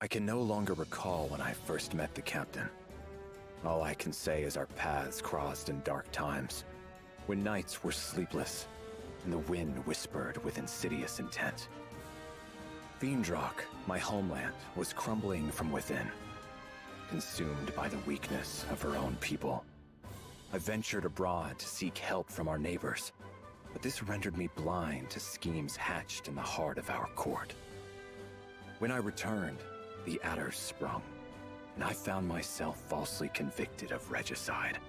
I can no longer recall when I first met the captain. All I can say is our paths crossed in dark times, when nights were sleepless, and the wind whispered with insidious intent. Fiendrock, my homeland, was crumbling from within, consumed by the weakness of her own people. I ventured abroad to seek help from our neighbors, but this rendered me blind to schemes hatched in the heart of our court. When I returned, the adders sprung, and I found myself falsely convicted of regicide.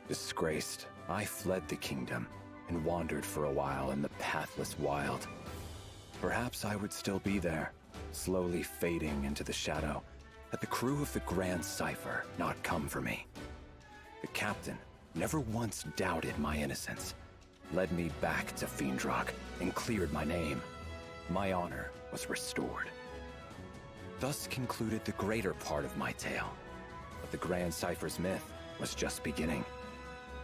Disgraced, I fled the kingdom and wandered for a while in the pathless wild. Perhaps I would still be there, slowly fading into the shadow, had the crew of the Grand Cipher not come for me. The captain never once doubted my innocence, led me back to Fiendrock, and cleared my name. My honor was restored. Thus concluded the greater part of my tale, but the Grand Cipher's myth was just beginning.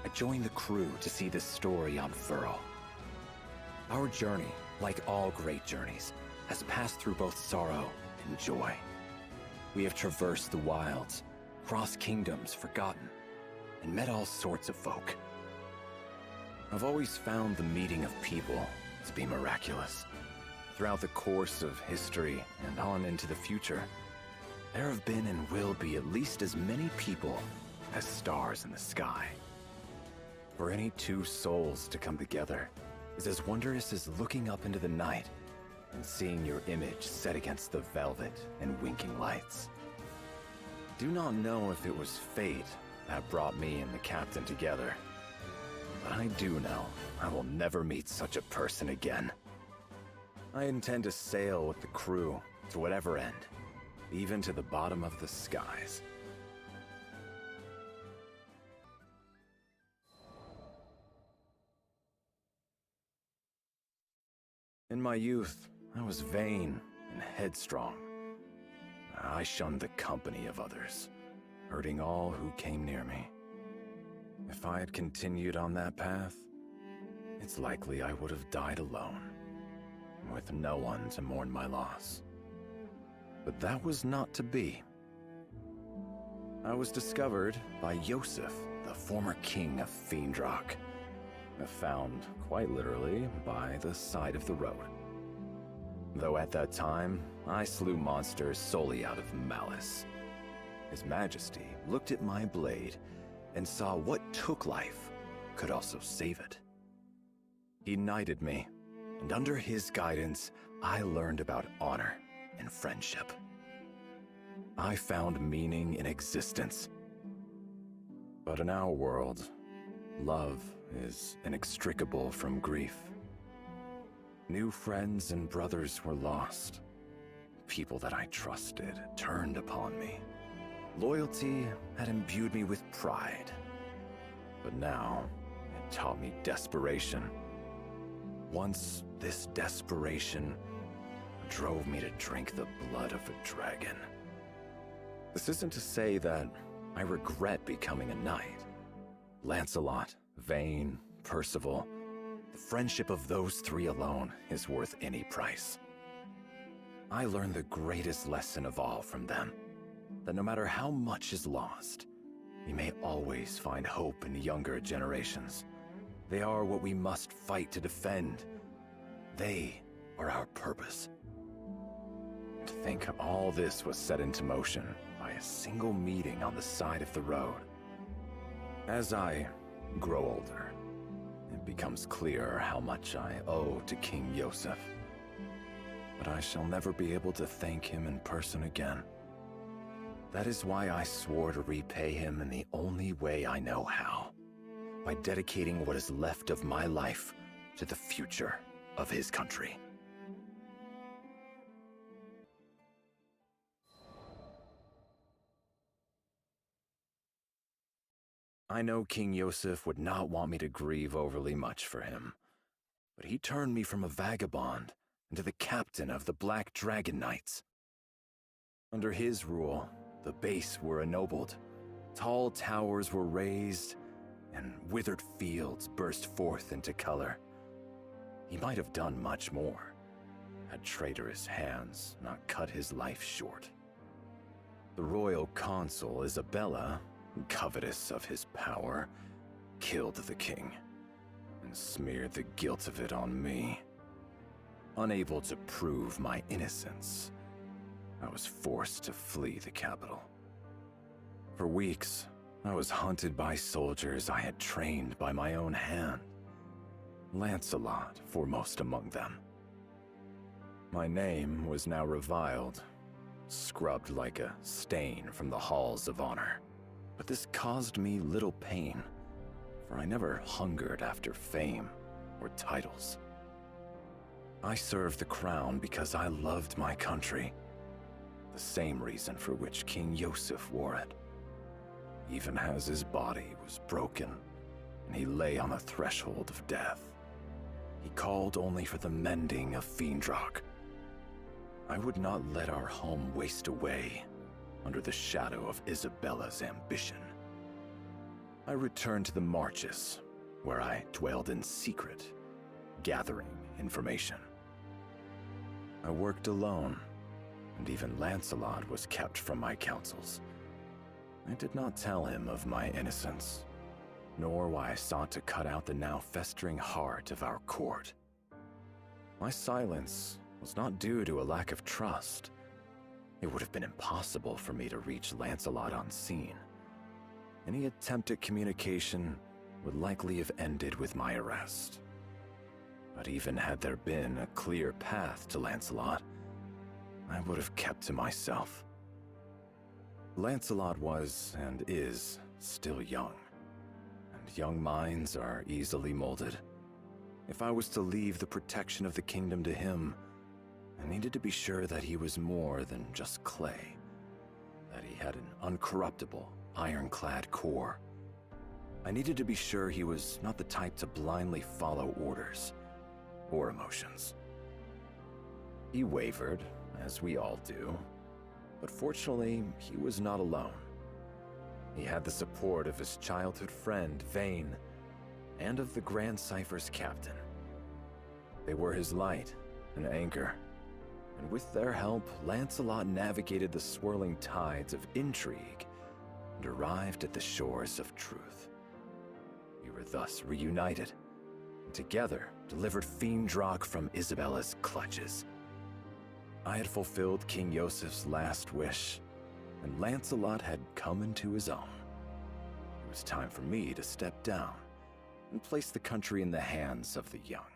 I joined the crew to see this story unfurl. Our journey, like all great journeys, has passed through both sorrow and joy. We have traversed the wilds, crossed kingdoms forgotten, and met all sorts of folk. I've always found the meeting of people to be miraculous. Throughout the course of history and on into the future, there have been and will be at least as many people as stars in the sky. For any two souls to come together is as wondrous as looking up into the night and seeing your image set against the velvet and winking lights. Do not know if it was fate that brought me and the captain together, but I do know I will never meet such a person again. I intend to sail with the crew to whatever end, even to the bottom of the skies. In my youth, I was vain and headstrong. I shunned the company of others, hurting all who came near me. If I had continued on that path, it's likely I would have died alone, with no one to mourn my loss. But that was not to be. I was discovered by Yosef, the former king of Fiendrock, found quite literally by the side of the road. Though at that time, I slew monsters solely out of malice. His Majesty looked at my blade and saw what took life could also save it. He knighted me, and under his guidance, I learned about honor and friendship. I found meaning in existence. But in our world, love is inextricable from grief. New friends and brothers were lost. People that I trusted turned upon me. Loyalty had imbued me with pride. But now, it taught me desperation. Once, this desperation drove me to drink the blood of a dragon. This isn't to say that I regret becoming a knight. Lancelot, Vane, Percival, the friendship of those three alone is worth any price. I learned the greatest lesson of all from them, that no matter how much is lost, we may always find hope in younger generations. They are what we must fight to defend. They are our purpose. To think all this was set into motion by a single meeting on the side of the road. As I grow older, it becomes clearer how much I owe to King Yosef. But I shall never be able to thank him in person again. That is why I swore to repay him in the only way I know how, by dedicating what is left of my life to the future of his country. I know King Yosef would not want me to grieve overly much for him, but he turned me from a vagabond into the captain of the Black Dragon Knights. Under his rule, the base were ennobled, tall towers were raised, and withered fields burst forth into color. He might have done much more, had traitorous hands not cut his life short. The royal consul Isabella, covetous of his power, killed the king and smeared the guilt of it on me. Unable to prove my innocence, I was forced to flee the capital. For weeks, I was hunted by soldiers I had trained by my own hand, Lancelot foremost among them. My name was now reviled, scrubbed like a stain from the halls of honor. But this caused me little pain, for I never hungered after fame or titles. I served the crown because I loved my country, the same reason for which King Yosef wore it. Even as his body was broken and he lay on the threshold of death, he called only for the mending of Fiendrock. I would not let our home waste away under the shadow of Isabella's ambition. I returned to the marches, where I dwelled in secret, gathering information. I worked alone, and even Lancelot was kept from my counsels. I did not tell him of my innocence, nor why I sought to cut out the now festering heart of our court. My silence was not due to a lack of trust. It would have been impossible for me to reach Lancelot unseen. Any attempt at communication would likely have ended with my arrest. But even had there been a clear path to Lancelot, I would have kept to myself. Lancelot was and is still young, and young minds are easily molded. If I was to leave the protection of the kingdom to him, I needed to be sure that he was more than just clay, that he had an uncorruptible, ironclad core. I needed to be sure he was not the type to blindly follow orders or emotions. He wavered, as we all do, but fortunately, he was not alone. He had the support of his childhood friend, Vane, and of the Grand Cypher's captain. They were his light and anchor, and with their help, Lancelot navigated the swirling tides of intrigue and arrived at the shores of truth. We were thus reunited, and together delivered Fiendrock from Isabella's clutches. I had fulfilled King Yosef's last wish, and Lancelot had come into his own. It was time for me to step down and place the country in the hands of the young.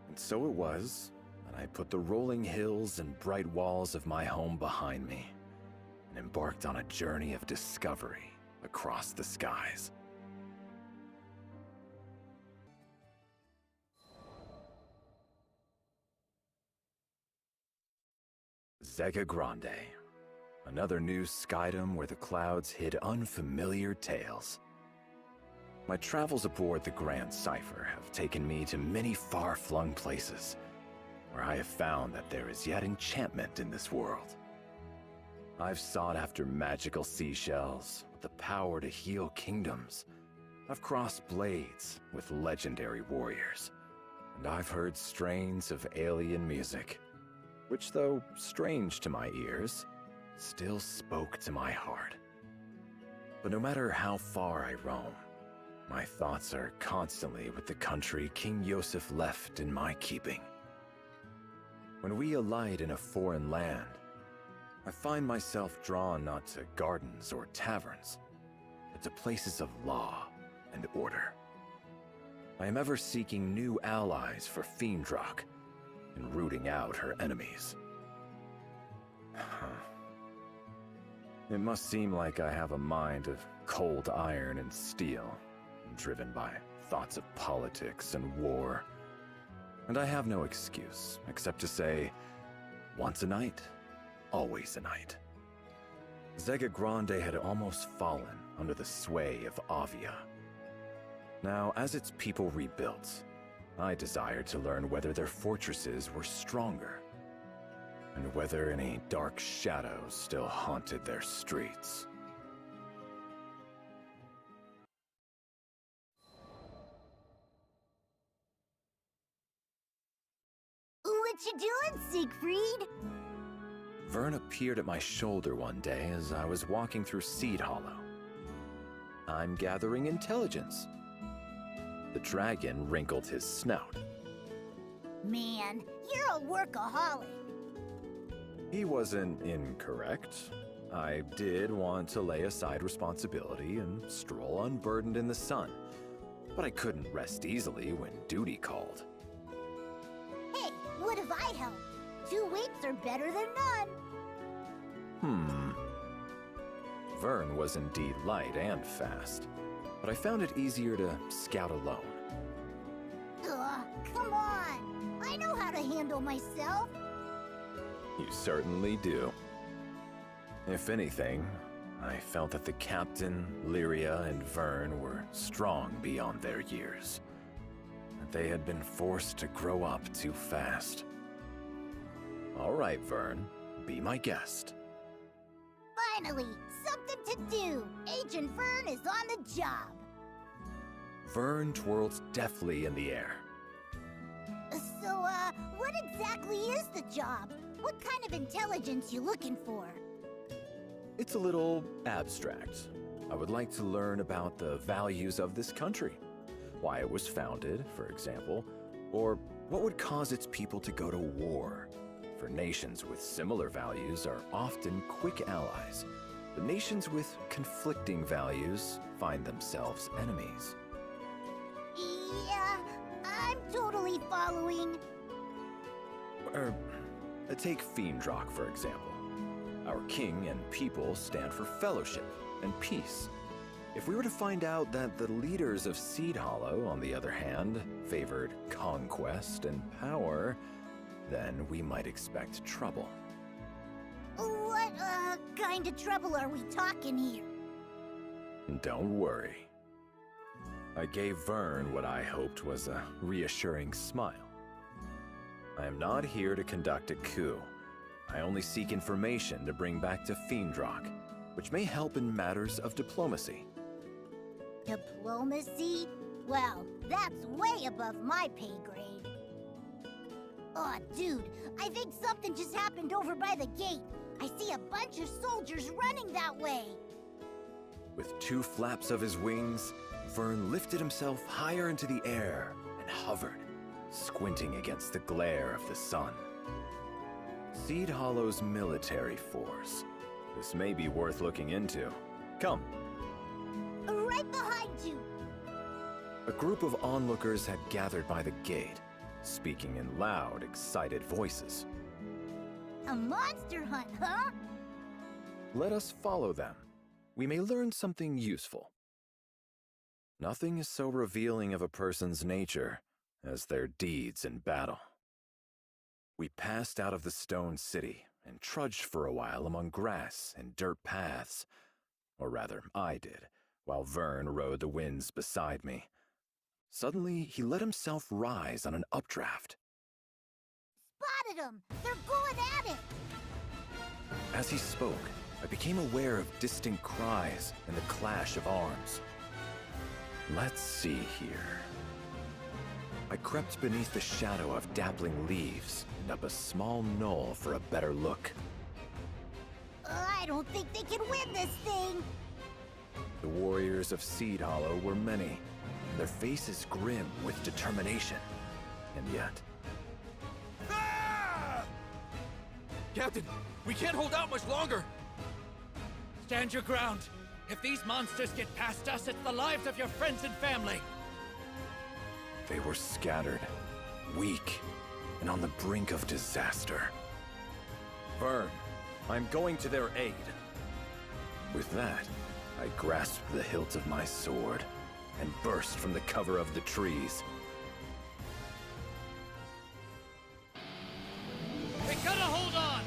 And so it was that I put the rolling hills and bright walls of my home behind me and embarked on a journey of discovery across the skies. Zega Grande, another new skydom where the clouds hid unfamiliar tales. My travels aboard the Grand Cypher have taken me to many far-flung places, where I have found that there is yet enchantment in this world. I've sought after magical seashells with the power to heal kingdoms. I've crossed blades with legendary warriors, and I've heard strains of alien music, which, though strange to my ears, still spoke to my heart. But no matter how far I roam, my thoughts are constantly with the country King Yosef left in my keeping. When we alight in a foreign land, I find myself drawn not to gardens or taverns, but to places of law and order. I am ever seeking new allies for Fiendrock and rooting out her enemies. It must seem like I have a mind of cold iron and steel, driven by thoughts of politics and war. And I have no excuse except to say, once a knight, always a knight. Zega Grande had almost fallen under the sway of Avia. Now, as its people rebuilt, I desired to learn whether their fortresses were stronger, and whether any dark shadows still haunted their streets. you doing, Siegfred? Vern appeared at my shoulder one day as I was walking through Seed Hollow. I'm gathering intelligence. The dragon wrinkled his snout. Man, you're a workaholic. He wasn't incorrect. I did want to lay aside responsibility and stroll unburdened in the sun, but I couldn't rest easily when duty called. Hey, what if I help? 2 weeks are better than none. Vern was indeed light and fast, but I found it easier to scout alone. Ugh, come on. I know how to handle myself. You certainly do. If anything, I felt that the captain, Lyria, and Vern were strong beyond their years. That they had been forced to grow up too fast. All right, Vern, be my guest. Finally, something to do. Agent Vern is on the job. Vern twirled deftly in the air. So, what exactly is the job? What kind of intelligence you looking for? It's a little abstract. I would like to learn about the values of this country. Why it was founded, for example, or what would cause its people to go to war. For nations with similar values are often quick allies. The nations with conflicting values find themselves enemies. Yeah, I'm totally following. Take Fiendrock, for example. Our king and people stand for fellowship and peace. If we were to find out that the leaders of Seed Hollow, on the other hand, favored conquest and power, then we might expect trouble. What, kind of trouble are we talking here? Don't worry. I gave Vern what I hoped was a reassuring smile. I am not here to conduct a coup. I only seek information to bring back to Fiendrock, which may help in matters of diplomacy. Diplomacy? Well, that's way above my pay grade. Aw, dude, I think something just happened over by the gate. I see a bunch of soldiers running that way. With 2 flaps of his wings, Vern lifted himself higher into the air and hovered, squinting against the glare of the sun. Seed Hollow's military force. This may be worth looking into. Come. Right behind you. A group of onlookers had gathered by the gate, speaking in loud, excited voices. A monster hunt, huh? Let us follow them. We may learn something useful. Nothing is so revealing of a person's nature as their deeds in battle. We passed out of the stone city and trudged for a while among grass and dirt paths. Or rather, I did, while Vern rode the winds beside me. Suddenly, he let himself rise on an updraft. Spotted them! They're going at it! As he spoke, I became aware of distant cries and the clash of arms. Let's see here. I crept beneath the shadow of dappling leaves and up a small knoll for a better look. I don't think they can win this thing! The warriors of Seed Hollow were many, their faces grim with determination. And yet... Ah! Captain, we can't hold out much longer! Stand your ground! If these monsters get past us, it's the lives of your friends and family! They were scattered, weak, and on the brink of disaster. Vern, I'm going to their aid. With that, I grasped the hilt of my sword and burst from the cover of the trees. We gotta hold on!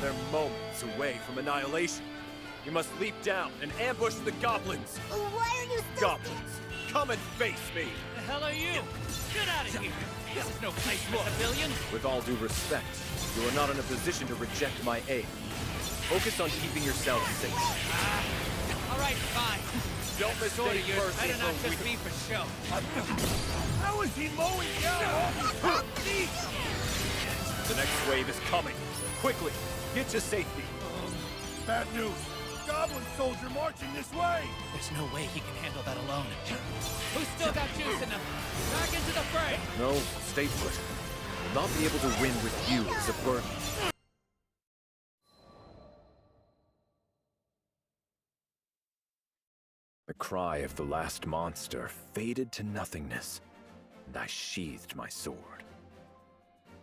They're moments away from annihilation. We must leap down and ambush the goblins. Why are you still... Goblins, come and face me. The hell are you? Get out of here! This is no place for civilians! With all due respect, you are not in a position to reject my aid. Focus on keeping yourselves safe. All right, fine. Don't That sword mistake of yours mercy better not for just be for show. How is he mowing down all these The next wave is coming. Quickly, get to safety. Bad news. Goblin soldier marching this way. There's no way he can handle that alone. Who's still got juice in them? Back into the fray! No, stay put. Will not be able to win with you as a burden. The cry of the last monster faded to nothingness, and I sheathed my sword.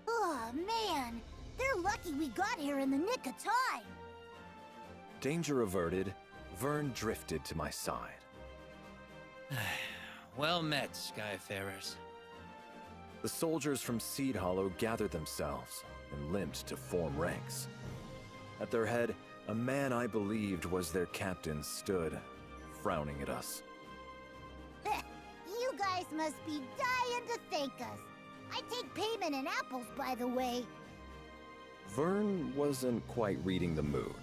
Oh, man. They're lucky we got here in the nick of time. Danger averted, Vern drifted to my side. Well met, Skyfarers. The soldiers from Seed Hollow gathered themselves and limped to form ranks. At their head, a man I believed was their captain stood, frowning at us. You guys must be dying to thank us. I take payment in apples, by the way. Vern wasn't quite reading the mood.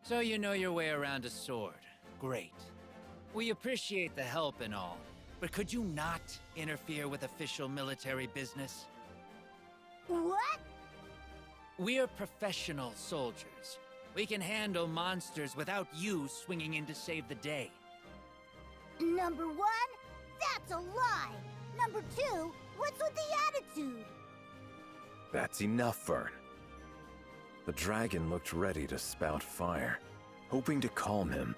So you know your way around a sword. Great. We appreciate the help and all, but could you not interfere with official military business? What? We're professional soldiers. We can handle monsters without you swinging in to save the day. Number one, that's a lie. Number two, what's with the attitude? That's enough, Vern. The dragon looked ready to spout fire. Hoping to calm him,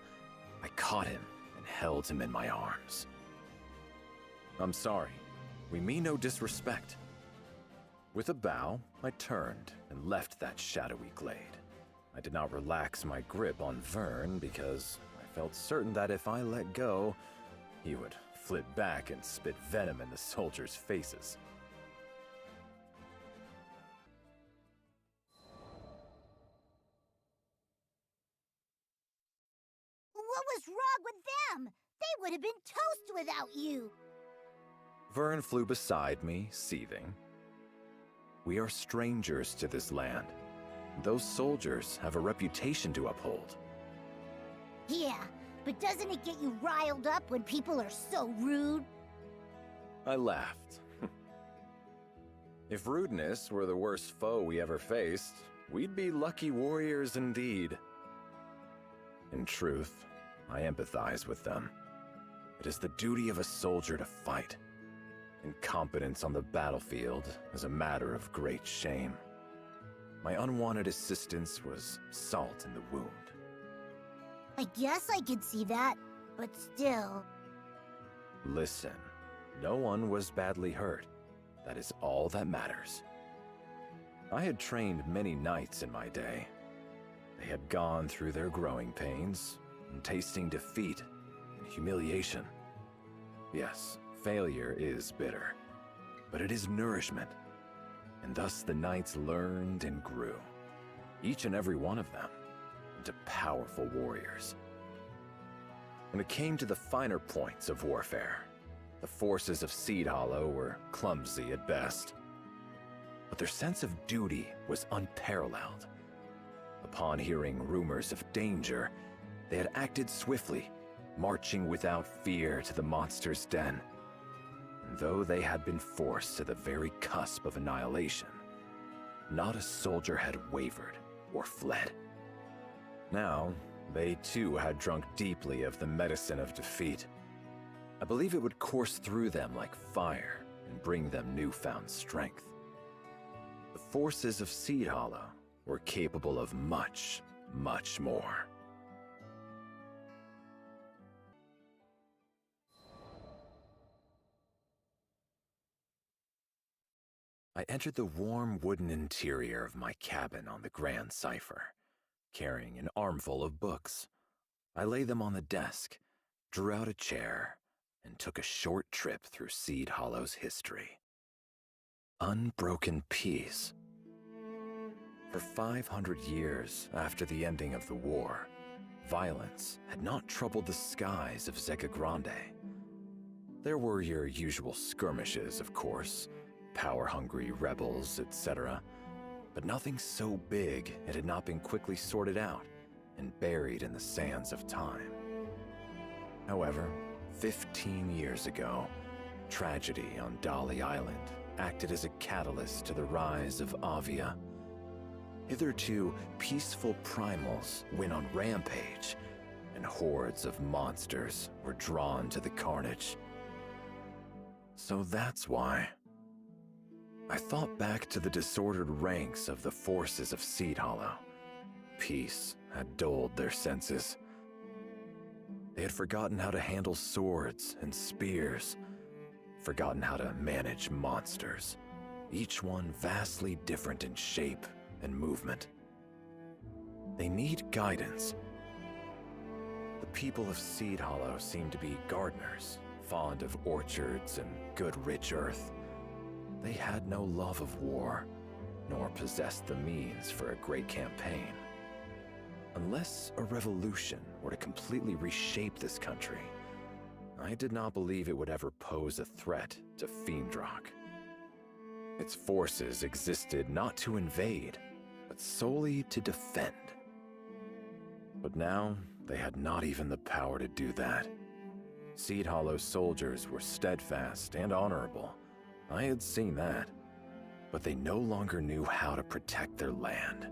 I caught him and held him in my arms. I'm sorry. We mean no disrespect. With a bow, I turned and left that shadowy glade. I did not relax my grip on Vern because I felt certain that if I let go, he would flip back and spit venom in the soldiers' faces. What was wrong with them? They would have been toast without you. Vern flew beside me, seething. We are strangers to this land. Those soldiers have a reputation to uphold. Yeah, but doesn't it get you riled up when people are so rude? I laughed. If rudeness were the worst foe we ever faced, we'd be lucky warriors indeed. In truth, I empathize with them. It is the duty of a soldier to fight. Incompetence on the battlefield is a matter of great shame. My unwanted assistance was salt in the wound. I guess I could see that, but still. Listen, no one was badly hurt. That is all that matters. I had trained many knights in my day. They had gone through their growing pains, and tasting defeat and humiliation. Yes, failure is bitter, but it is nourishment. And thus the knights learned and grew, each and every one of them, into powerful warriors. When it came to the finer points of warfare, the forces of Seed Hollow were clumsy at best. But their sense of duty was unparalleled. Upon hearing rumors of danger, they had acted swiftly, marching without fear to the monster's den. And though they had been forced to the very cusp of annihilation, not a soldier had wavered or fled. Now, they too had drunk deeply of the medicine of defeat. I believe it would course through them like fire and bring them newfound strength. The forces of Seed Hollow were capable of much, much more. I entered the warm wooden interior of my cabin on the Grand Cipher, carrying an armful of books. I laid them on the desk, drew out a chair, and took a short trip through Seed Hollow's history. Unbroken peace. For 500 years after the ending of the war, violence had not troubled the skies of Zega Grande. There were your usual skirmishes, of course, power-hungry rebels, etc., but nothing so big it had not been quickly sorted out and buried in the sands of time. However, 15 years ago, tragedy on Dolly Island acted as a catalyst to the rise of Avia. Hitherto peaceful primals went on rampage, and hordes of monsters were drawn to the carnage. So that's why. I thought back to the disordered ranks of the forces of Seed Hollow. Peace had dulled their senses. They had forgotten how to handle swords and spears, forgotten how to manage monsters, each one vastly different in shape and movement. They need guidance. The people of Seed Hollow seem to be gardeners, fond of orchards and good rich earth. They had no love of war, nor possessed the means for a great campaign. Unless a revolution were to completely reshape this country, I did not believe it would ever pose a threat to Fiendrock. Its forces existed not to invade, but solely to defend. But now, they had not even the power to do that. Seed Hollow soldiers were steadfast and honorable. I had seen that. But they no longer knew how to protect their land.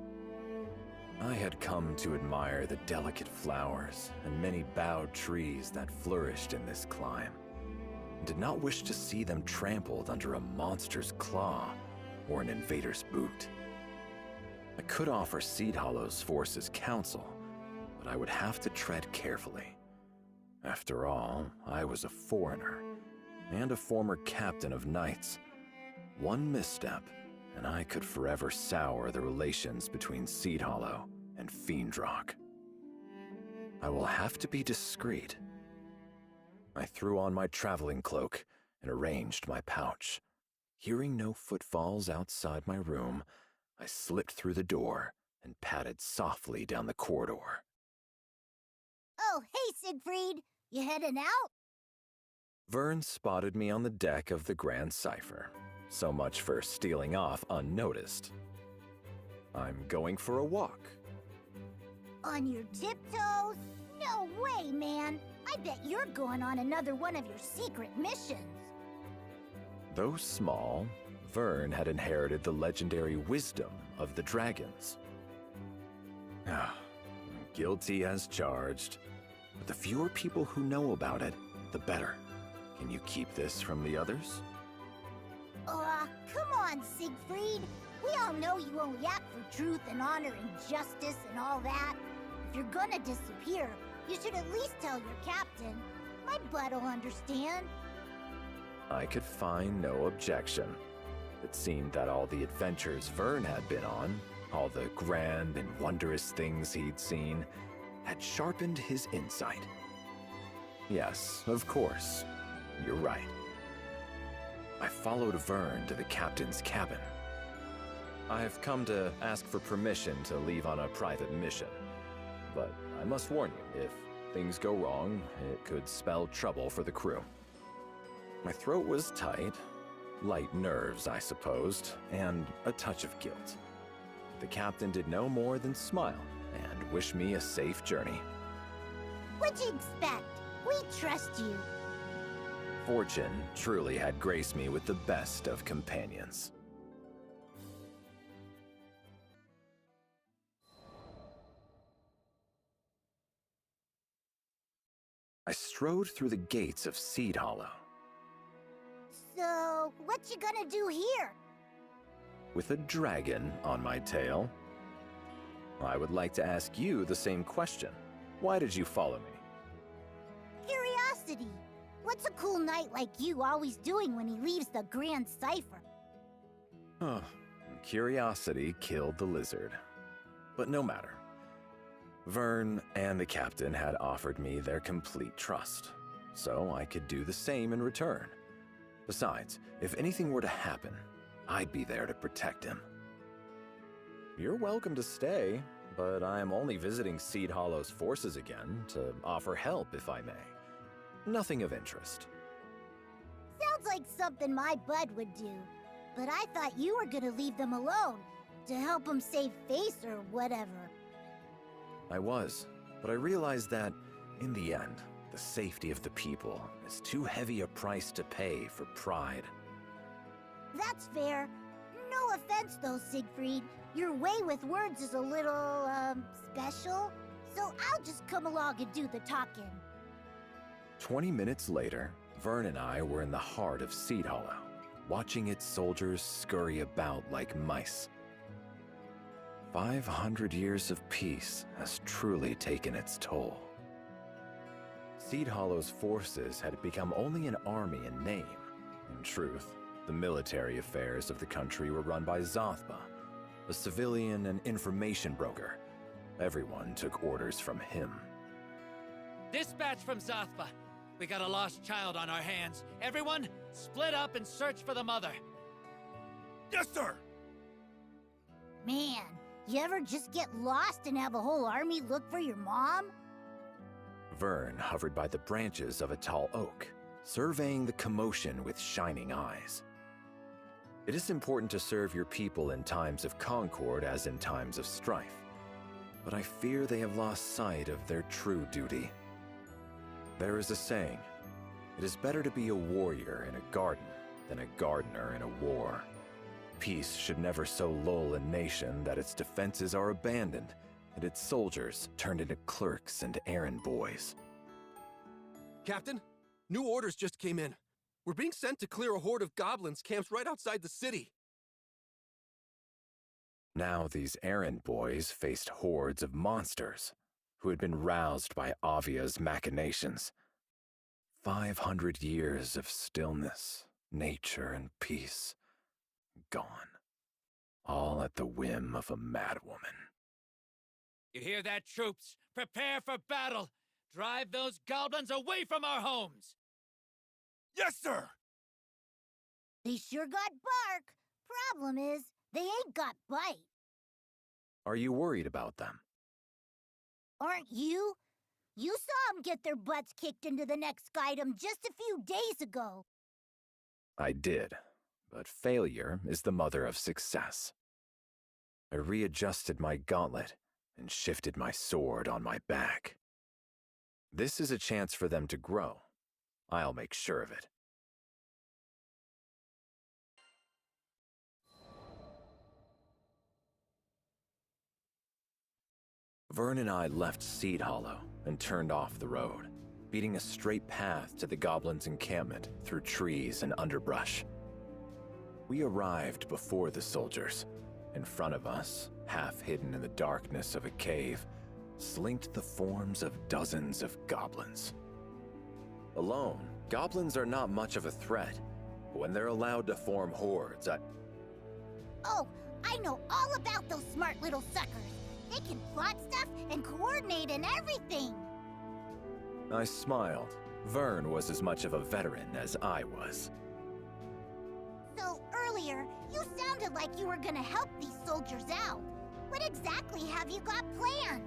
I had come to admire the delicate flowers and many bowed trees that flourished in this clime, and did not wish to see them trampled under a monster's claw or an invader's boot. I could offer Seed Hollow's forces counsel, but I would have to tread carefully. After all, I was a foreigner, and a former captain of knights. One misstep, and I could forever sour the relations between Seed Hollow and Fiendrock. I will have to be discreet. I threw on my traveling cloak and arranged my pouch. Hearing no footfalls outside my room, I slipped through the door and padded softly down the corridor. Oh, hey, Siegfried. You heading out? Vern spotted me on the deck of the Grand Cipher. So much for stealing off unnoticed. I'm going for a walk. On your tiptoes? No way, man. I bet you're going on another one of your secret missions. Though small, Vern had inherited the legendary wisdom of the dragons. Guilty as charged. But the fewer people who know about it, the better. Can you keep this from the others? Come on, Siegfried. We all know you only act for truth and honor and justice and all that. If you're gonna disappear, you should at least tell your captain. My butt'll understand. I could find no objection. It seemed that all the adventures Vern had been on, all the grand and wondrous things he'd seen, had sharpened his insight. Yes, of course. You're right. I followed Vern to the captain's cabin. I've come to ask for permission to leave on a private mission. But I must warn you, if things go wrong, it could spell trouble for the crew. My throat was tight, light nerves, I supposed, and a touch of guilt. The captain did no more than smile and wish me a safe journey. What'd you expect? We trust you. Fortune truly had graced me with the best of companions. I strode through the gates of Seed Hollow. So, what you gonna do here? With a dragon on my tail. I would like to ask you the same question. Why did you follow me? Curiosity. What's a cool knight like you always doing when he leaves the Grand Cipher? Curiosity killed the lizard. But no matter. Vern and the captain had offered me their complete trust, so I could do the same in return. Besides, if anything were to happen, I'd be there to protect him. You're welcome to stay, but I'm only visiting Seed Hollow's forces again to offer help if I may. Nothing of interest. Sounds like something my bud would do. But I thought you were gonna leave them alone, to help them save face or whatever. I was, but I realized that, in the end, the safety of the people is too heavy a price to pay for pride. That's fair. No offense though, Siegfried. Your way with words is a little, special. So I'll just come along and do the talking. 20 minutes later, Vern and I were in the heart of Seed Hollow, watching its soldiers scurry about like mice. 500 years of peace has truly taken its toll. Seed Hollow's forces had become only an army in name. In truth, the military affairs of the country were run by Zothba, a civilian and information broker. Everyone took orders from him. Dispatch from Zothba. We got a lost child on our hands. Everyone, split up and search for the mother. Yes, sir! Man, you ever just get lost and have a whole army look for your mom? Vern hovered by the branches of a tall oak, surveying the commotion with shining eyes. It is important to serve your people in times of concord as in times of strife, but I fear they have lost sight of their true duty. There is a saying, it is better to be a warrior in a garden than a gardener in a war. Peace should never so lull a nation that its defenses are abandoned and its soldiers turned into clerks and errand boys. Captain, new orders just came in. We're being sent to clear a horde of goblins camped right outside the city. Now these errand boys faced hordes of monsters who had been roused by Avia's machinations. 500 years of stillness, nature, and peace. Gone. All at the whim of a madwoman. You hear that, troops? Prepare for battle! Drive those goblins away from our homes! Yes, sir! They sure got bark. Problem is, they ain't got bite. Are you worried about them? Aren't you? You saw them get their butts kicked into the next item just a few days ago. I did, but failure is the mother of success. I readjusted my gauntlet and shifted my sword on my back. This is a chance for them to grow. I'll make sure of it. Vern and I left Seed Hollow and turned off the road, beating a straight path to the goblins' encampment through trees and underbrush. We arrived before the soldiers. In front of us, half hidden in the darkness of a cave, slinked the forms of dozens of goblins. Alone, goblins are not much of a threat, but when they're allowed to form hordes, Oh, I know all about those smart little suckers. They can plot stuff and coordinate and everything. I smiled. Vern was as much of a veteran as I was. So earlier, you sounded like you were gonna help these soldiers out. What exactly have you got planned?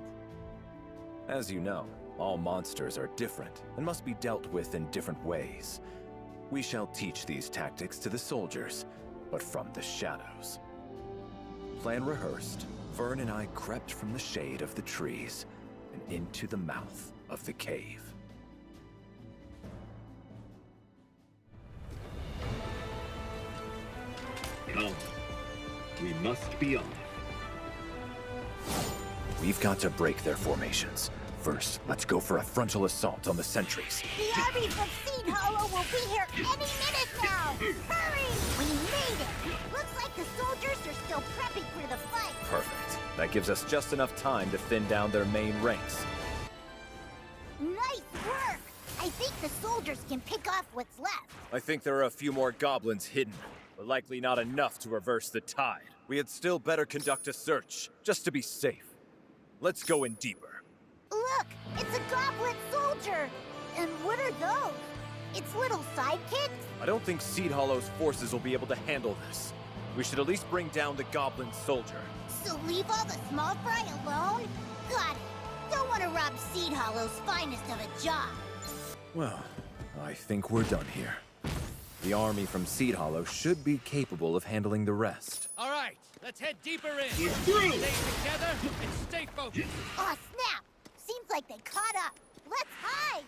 As you know, all monsters are different and must be dealt with in different ways. We shall teach these tactics to the soldiers, but from the shadows. Plan rehearsed, Vern and I crept from the shade of the trees and into the mouth of the cave. Come. We must be on. We've got to break their formations. First, let's go for a frontal assault on the sentries. The army from Seed Hollow will be here any minute now! Hurry! We made it! Looks like the soldiers are still prepping for the fight. Perfect. That gives us just enough time to thin down their main ranks. Nice work! I think the soldiers can pick off what's left. I think there are a few more goblins hidden, but likely not enough to reverse the tide. We had still better conduct a search, just to be safe. Let's go in deeper. Look! It's a goblin soldier! And what are those? Its little sidekicks? I don't think Seed Hollow's forces will be able to handle this. We should at least bring down the goblin soldier. So leave all the small fry alone? Got it. Don't want to rob Seed Hollow's finest of a job. Well, I think we're done here. The army from Seed Hollow should be capable of handling the rest. All right, let's head deeper in. We're through! Stay together and stay focused. Aw, snap! Seems like they caught up. Let's hide!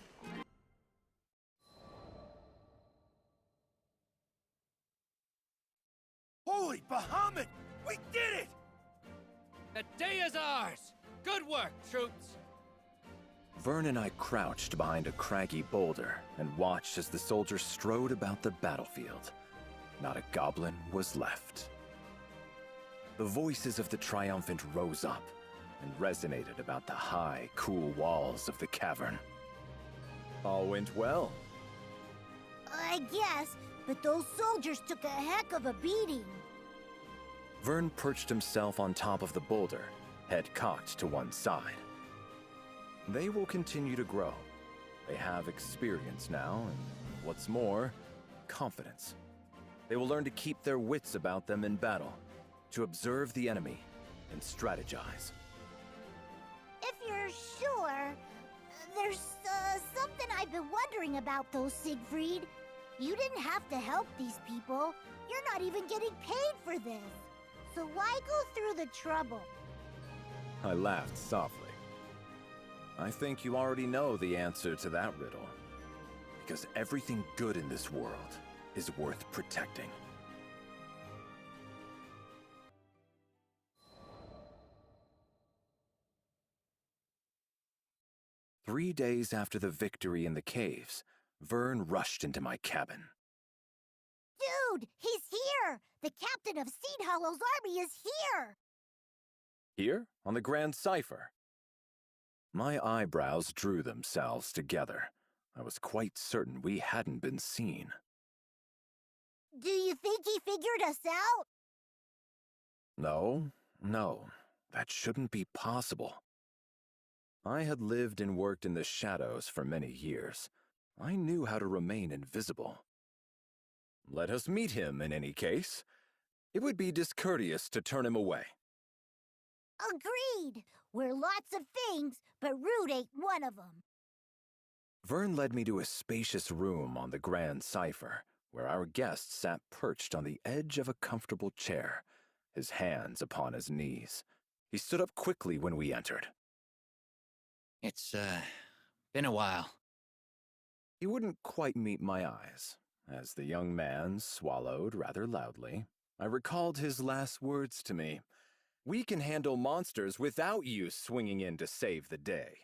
Bahamut! We did it! The day is ours! Good work, troops! Vern and I crouched behind a craggy boulder and watched as the soldiers strode about the battlefield. Not a goblin was left. The voices of the triumphant rose up and resonated about the high, cool walls of the cavern. All went well. I guess, but those soldiers took a heck of a beating. Vern perched himself on top of the boulder, head cocked to one side. They will continue to grow. They have experience now, and what's more, confidence. They will learn to keep their wits about them in battle, to observe the enemy and strategize. If you're sure, there's something I've been wondering about, though, Siegfried. You didn't have to help these people. You're not even getting paid for this. So why go through the trouble? I laughed softly. I think you already know the answer to that riddle. Because everything good in this world is worth protecting. Three days after the victory in the caves, Vern rushed into my cabin. Dude, he's here! The captain of Seed Hollow's army is here! Here, on the Grand Cipher. My eyebrows drew themselves together. I was quite certain we hadn't been seen. Do you think he figured us out? No, that shouldn't be possible. I had lived and worked in the shadows for many years. I knew how to remain invisible. Let us meet him in any case. It would be discourteous to turn him away. Agreed. We're lots of things, but rude ain't one of them. Vern led me to a spacious room on the Grand Cipher, where our guest sat perched on the edge of a comfortable chair, his hands upon his knees. He stood up quickly when we entered. It's, been a while. He wouldn't quite meet my eyes. As the young man swallowed rather loudly, I recalled his last words to me. We can handle monsters without you swinging in to save the day.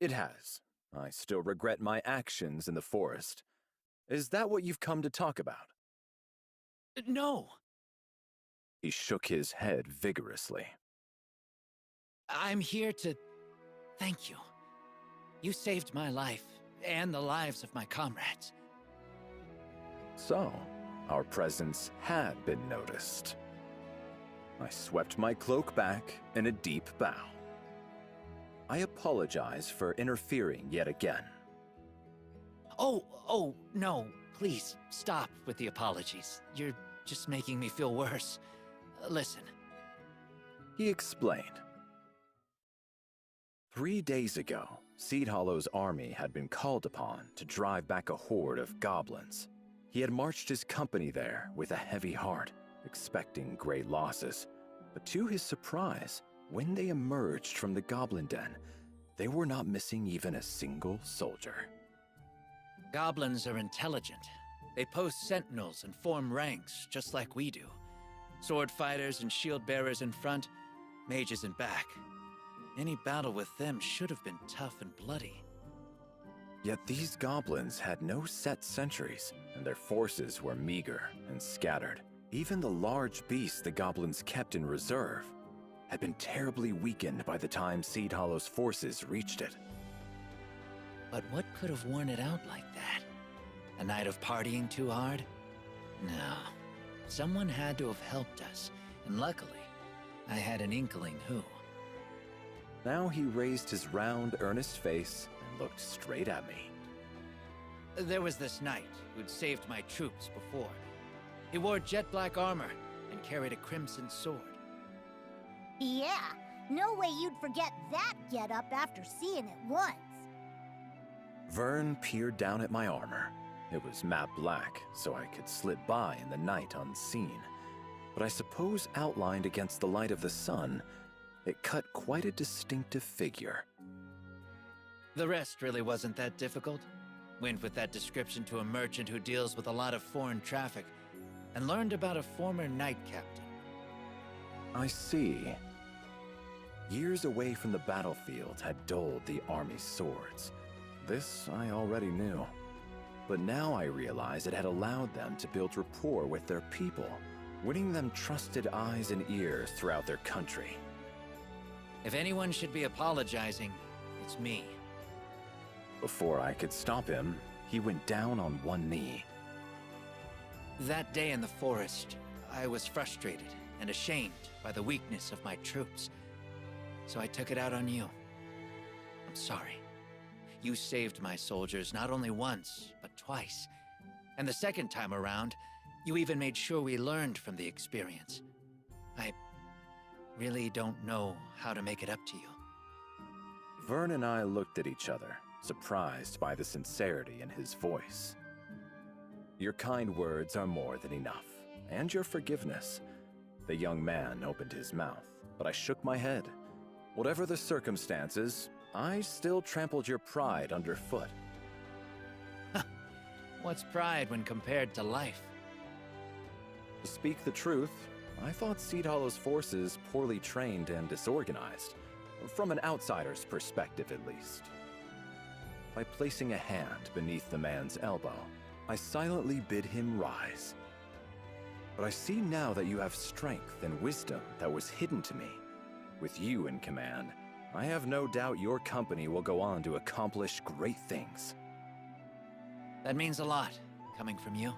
It has. I still regret my actions in the forest. Is that what you've come to talk about? No! He shook his head vigorously. I'm here to thank you. You saved my life and the lives of my comrades. So, our presence had been noticed. I swept my cloak back in a deep bow. I apologize for interfering yet again. Oh, no, please, stop with the apologies. You're just making me feel worse. Listen. He explained. 3 days ago, Seed Hollow's army had been called upon to drive back a horde of goblins. He had marched his company there with a heavy heart, expecting great losses. But to his surprise, when they emerged from the goblin den, they were not missing even a single soldier. Goblins are intelligent. They post sentinels and form ranks, just like we do. Sword fighters and shield bearers in front, mages in back. Any battle with them should have been tough and bloody. Yet these goblins had no set sentries, and their forces were meager and scattered. Even the large beasts the goblins kept in reserve had been terribly weakened by the time Seed Hollow's forces reached it. But what could have worn it out like that? A night of partying too hard? No. Someone had to have helped us, and luckily, I had an inkling who. Now he raised his round, earnest face and looked straight at me. There was this knight who'd saved my troops before. He wore jet-black armor and carried a crimson sword. Yeah, no way you'd forget that getup after seeing it once. Vern peered down at my armor. It was matte black, so I could slip by in the night unseen. But I suppose outlined against the light of the sun, it cut quite a distinctive figure. The rest really wasn't that difficult. Went with that description to a merchant who deals with a lot of foreign traffic. and learned about a former knight captain. I see. Years away from the battlefield had dulled the army's swords. This I already knew. But now I realize it had allowed them to build rapport with their people, winning them trusted eyes and ears throughout their country. If anyone should be apologizing, it's me. Before I could stop him, he went down on one knee. That day in the forest, I was frustrated and ashamed by the weakness of my troops. So I took it out on you. I'm sorry. You saved my soldiers not only once, but twice. And the second time around, you even made sure we learned from the experience. I really don't know how to make it up to you. Vern and I looked at each other, surprised by the sincerity in his voice. Your kind words are more than enough, and your forgiveness. The young man opened his mouth, but I shook my head. Whatever the circumstances, I still trampled your pride underfoot. What's pride when compared to life? To speak the truth, I thought Seed Hollow's forces poorly trained and disorganized, from an outsider's perspective at least. By placing a hand beneath the man's elbow, I silently bid him rise. But I see now that you have strength and wisdom that was hidden to me. With you in command, I have no doubt your company will go on to accomplish great things. That means a lot, coming from you.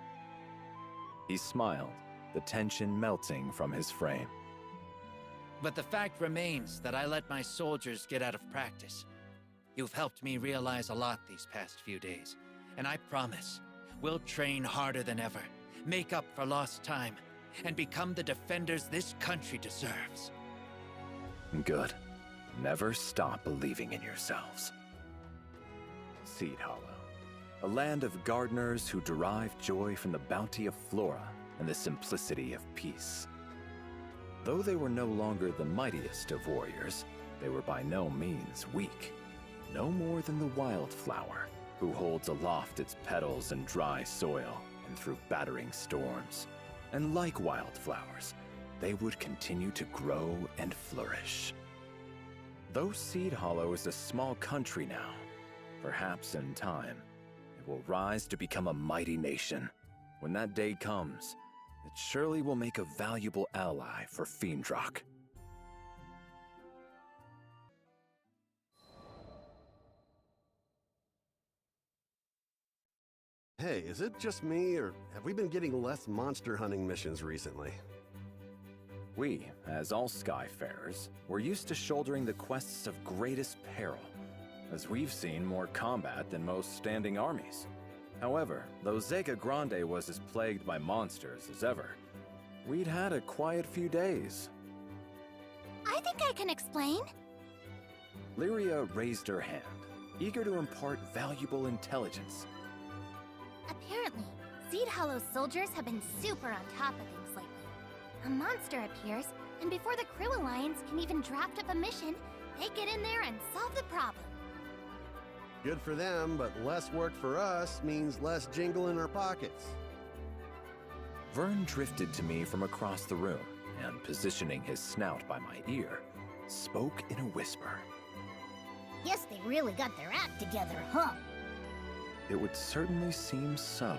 He smiled, the tension melting from his frame. But the fact remains that I let my soldiers get out of practice. You've helped me realize a lot these past few days, and I promise we'll train harder than ever, make up for lost time, and become the defenders this country deserves. Good. Never stop believing in yourselves. Seed Hollow, a land of gardeners who derive joy from the bounty of flora and the simplicity of peace. Though they were no longer the mightiest of warriors, they were by no means weak. No more than the wildflower, who holds aloft its petals in dry soil and through battering storms. And like wildflowers, they would continue to grow and flourish. Though Seed Hollow is a small country now, perhaps in time, it will rise to become a mighty nation. When that day comes, it surely will make a valuable ally for Fiendrock. Hey, is it just me, or have we been getting less monster hunting missions recently? We, as all Skyfarers, were used to shouldering the quests of greatest peril, as we've seen more combat than most standing armies. However, though Zega Grande was as plagued by monsters as ever, we'd had a quiet few days. I think I can explain. Lyria raised her hand, eager to impart valuable intelligence. Apparently, Seed Hollow's soldiers have been super on top of things lately. A monster appears, and before the Crew Alliance can even draft up a mission, they get in there and solve the problem. Good for them, but less work for us means less jingle in our pockets. Vern drifted to me from across the room, and positioning his snout by my ear, spoke in a whisper. Guess they really got their act together, huh? It would certainly seem so.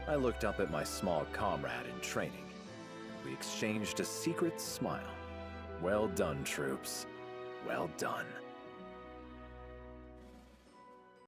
I looked up at my small comrade in training. We exchanged a secret smile. Well done, troops. Well done.